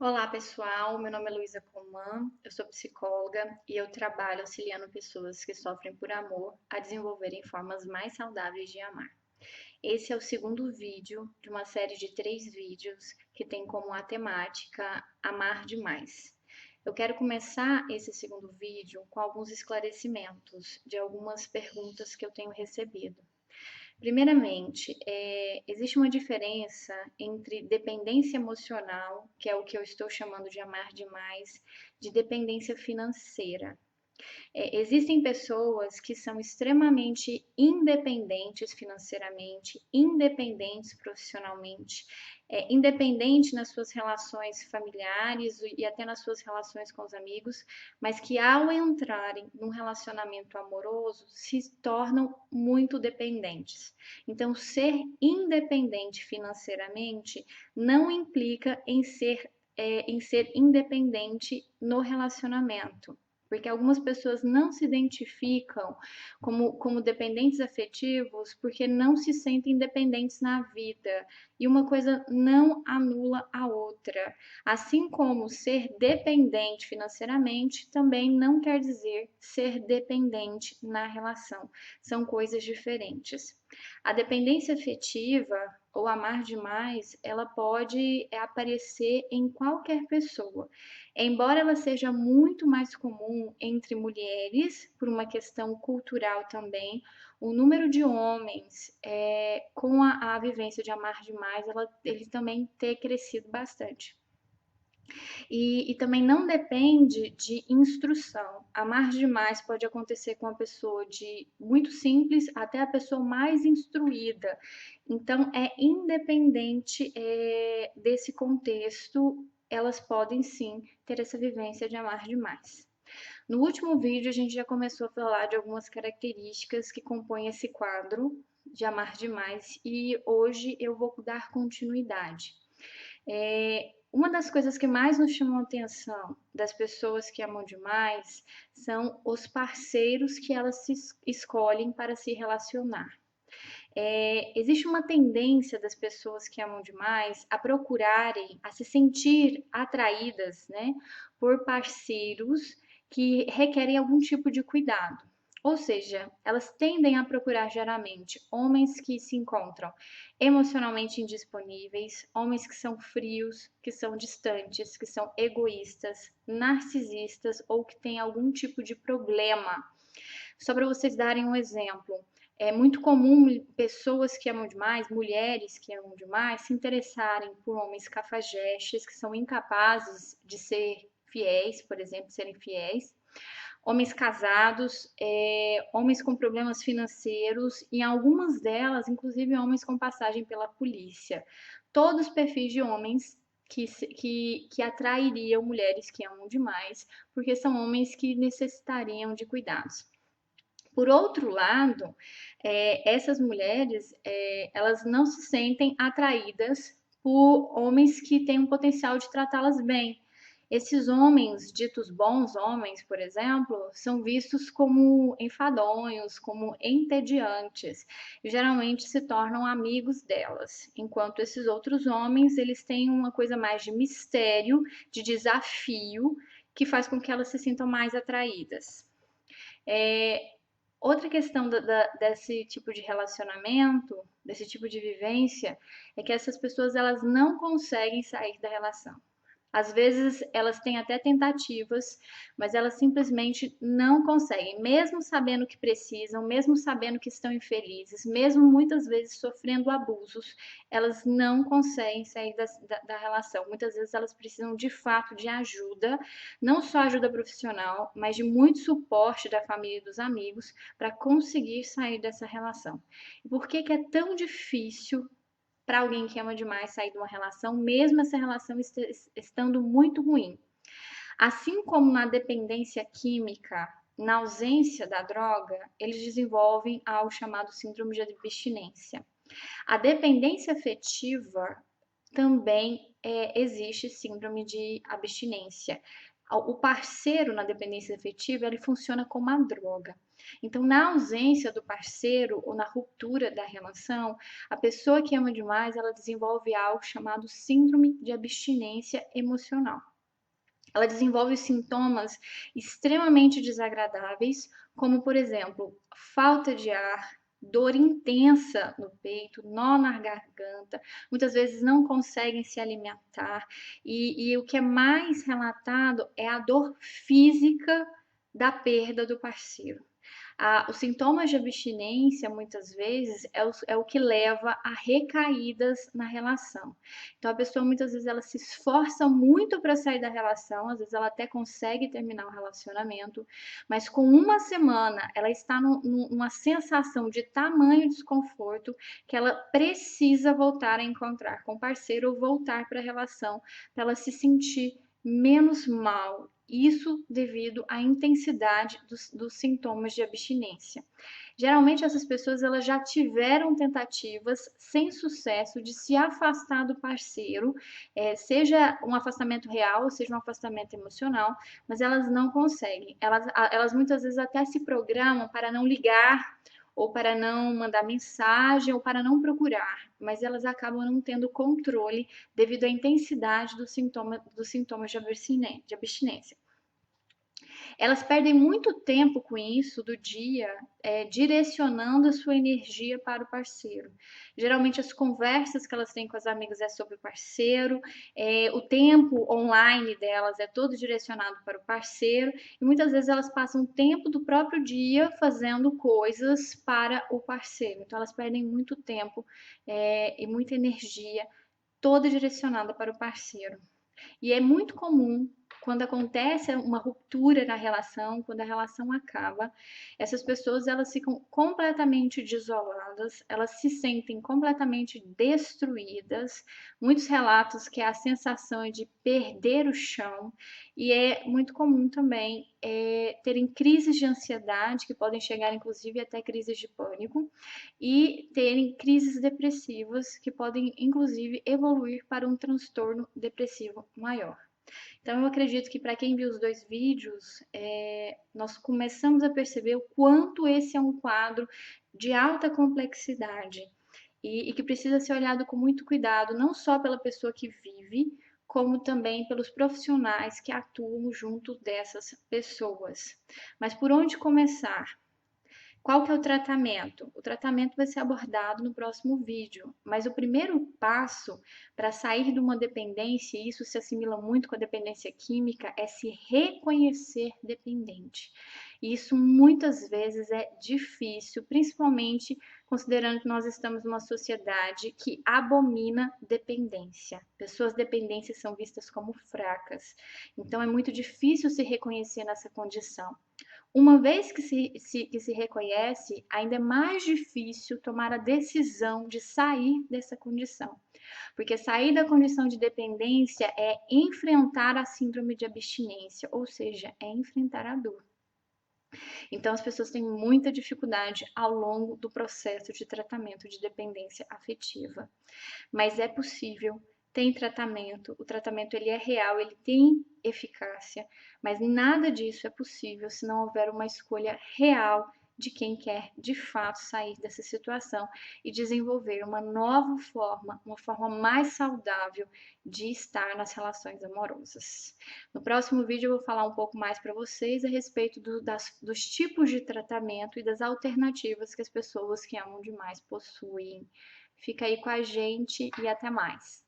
Olá, pessoal. Meu nome é Luísa Coman, eu sou psicóloga e eu trabalho auxiliando pessoas que sofrem por amor a desenvolverem formas mais saudáveis de amar. Esse é o segundo vídeo de uma série de 3 vídeos que tem como a temática Amar Demais. Eu quero começar esse segundo vídeo com alguns esclarecimentos de algumas perguntas que eu tenho recebido. Primeiramente, existe uma diferença entre dependência emocional, que é o que eu estou chamando de amar demais, de dependência financeira. Existem pessoas que são extremamente independentes financeiramente, independentes profissionalmente, independente nas suas relações familiares e até nas suas relações com os amigos, mas que ao entrarem num relacionamento amoroso se tornam muito dependentes. Então, ser independente financeiramente não implica em ser independente no relacionamento, porque algumas pessoas não se identificam como dependentes afetivos porque não se sentem independentes na vida. E uma coisa não anula a outra. Assim como ser dependente financeiramente também não quer dizer ser dependente na relação. São coisas diferentes. A dependência afetiva ou amar demais, ela pode aparecer em qualquer pessoa. Embora ela seja muito mais comum entre mulheres, por uma questão cultural também, o número de homens com a vivência de amar demais, ele também tem crescido bastante. E também não depende de instrução. Amar demais pode acontecer com a pessoa de muito simples até a pessoa mais instruída. Então, é independente desse contexto, elas podem sim ter essa vivência de amar demais. No último vídeo, a gente já começou a falar de algumas características que compõem esse quadro de amar demais e hoje eu vou dar continuidade. Uma das coisas que mais nos chamam a atenção das pessoas que amam demais são os parceiros que elas se escolhem para se relacionar. Existe uma tendência das pessoas que amam demais a procurarem, a se sentir atraídas, né, por parceiros que requerem algum tipo de cuidado. Ou seja, elas tendem a procurar geralmente homens que se encontram emocionalmente indisponíveis, homens que são frios, que são distantes, que são egoístas, narcisistas ou que têm algum tipo de problema. Só para vocês darem um exemplo, é muito comum pessoas que amam demais, mulheres que amam demais, se interessarem por homens cafajestes, que são incapazes de ser fiéis, por exemplo, serem fiéis, homens casados, homens com problemas financeiros e algumas delas, inclusive homens com passagem pela polícia. Todos os perfis de homens que atrairiam mulheres que amam demais, porque são homens que necessitariam de cuidados. Por outro lado, essas mulheres, elas não se sentem atraídas por homens que têm um potencial de tratá-las bem. Esses homens, ditos bons homens, por exemplo, são vistos como enfadonhos, como entediantes, e geralmente se tornam amigos delas, enquanto esses outros homens, eles têm uma coisa mais de mistério, de desafio, que faz com que elas se sintam mais atraídas. Outra questão desse tipo de relacionamento, desse tipo de vivência, é que essas pessoas elas não conseguem sair da relação. Às vezes elas têm até tentativas, mas elas simplesmente não conseguem, mesmo sabendo que precisam, mesmo sabendo que estão infelizes, mesmo muitas vezes sofrendo abusos, elas não conseguem sair da relação. Muitas vezes elas precisam de fato de ajuda, não só ajuda profissional, mas de muito suporte da família e dos amigos para conseguir sair dessa relação. E por que é tão difícil para alguém que ama demais sair de uma relação, mesmo essa relação estando muito ruim? Assim como na dependência química, na ausência da droga, eles desenvolvem algo chamado síndrome de abstinência. A dependência afetiva também existe síndrome de abstinência. O parceiro na dependência afetiva, ele funciona como uma droga. Então, na ausência do parceiro ou na ruptura da relação, a pessoa que ama demais, ela desenvolve algo chamado síndrome de abstinência emocional. Ela desenvolve sintomas extremamente desagradáveis, como, por exemplo, falta de ar, dor intensa no peito, nó na garganta, muitas vezes não conseguem se alimentar, e o que é mais relatado é a dor física da perda do parceiro. Os sintomas de abstinência, muitas vezes, é o que leva a recaídas na relação. Então, a pessoa, muitas vezes, ela se esforça muito para sair da relação, às vezes ela até consegue terminar o relacionamento, mas com uma semana, ela está numa sensação de tamanho desconforto que ela precisa voltar a encontrar com o parceiro ou voltar para a relação, para ela se sentir menos mal, isso devido à intensidade dos sintomas de abstinência. Geralmente essas pessoas elas já tiveram tentativas sem sucesso de se afastar do parceiro, seja um afastamento real, seja um afastamento emocional, mas elas não conseguem. Elas muitas vezes até se programam para não ligar ou para não mandar mensagem, ou para não procurar, mas elas acabam não tendo controle devido à intensidade dos sintomas de abstinência. Elas perdem muito tempo com isso do dia, direcionando a sua energia para o parceiro. Geralmente as conversas que elas têm com as amigas é sobre o parceiro, o tempo online delas é todo direcionado para o parceiro, e muitas vezes elas passam tempo do próprio dia fazendo coisas para o parceiro. Então elas perdem muito tempo e muita energia toda direcionada para o parceiro. E é muito comum quando acontece uma ruptura na relação, quando a relação acaba, essas pessoas elas ficam completamente desoladas, elas se sentem completamente destruídas. Muitos relatos que a sensação é de perder o chão, e é muito comum também terem crises de ansiedade, que podem chegar inclusive até crises de pânico, e terem crises depressivas, que podem inclusive evoluir para um transtorno depressivo maior. Então, eu acredito que para quem viu os dois vídeos, nós começamos a perceber o quanto esse é um quadro de alta complexidade e que precisa ser olhado com muito cuidado, não só pela pessoa que vive, como também pelos profissionais que atuam junto dessas pessoas. Mas por onde começar? Qual que é o tratamento? O tratamento vai ser abordado no próximo vídeo, mas o primeiro passo para sair de uma dependência, e isso se assimila muito com a dependência química, é se reconhecer dependente. E isso muitas vezes é difícil, principalmente considerando que nós estamos numa sociedade que abomina dependência. Pessoas dependentes são vistas como fracas. Então é muito difícil se reconhecer nessa condição. Uma vez que se reconhece, ainda é mais difícil tomar a decisão de sair dessa condição. Porque sair da condição de dependência é enfrentar a síndrome de abstinência, ou seja, é enfrentar a dor. Então, as pessoas têm muita dificuldade ao longo do processo de tratamento de dependência afetiva. Mas é possível, tem tratamento, o tratamento ele é real, ele tem eficácia, mas nada disso é possível se não houver uma escolha real de quem quer de fato sair dessa situação e desenvolver uma nova forma, uma forma mais saudável de estar nas relações amorosas. No próximo vídeo eu vou falar um pouco mais para vocês a respeito dos tipos de tratamento e das alternativas que as pessoas que amam demais possuem. Fica aí com a gente e até mais.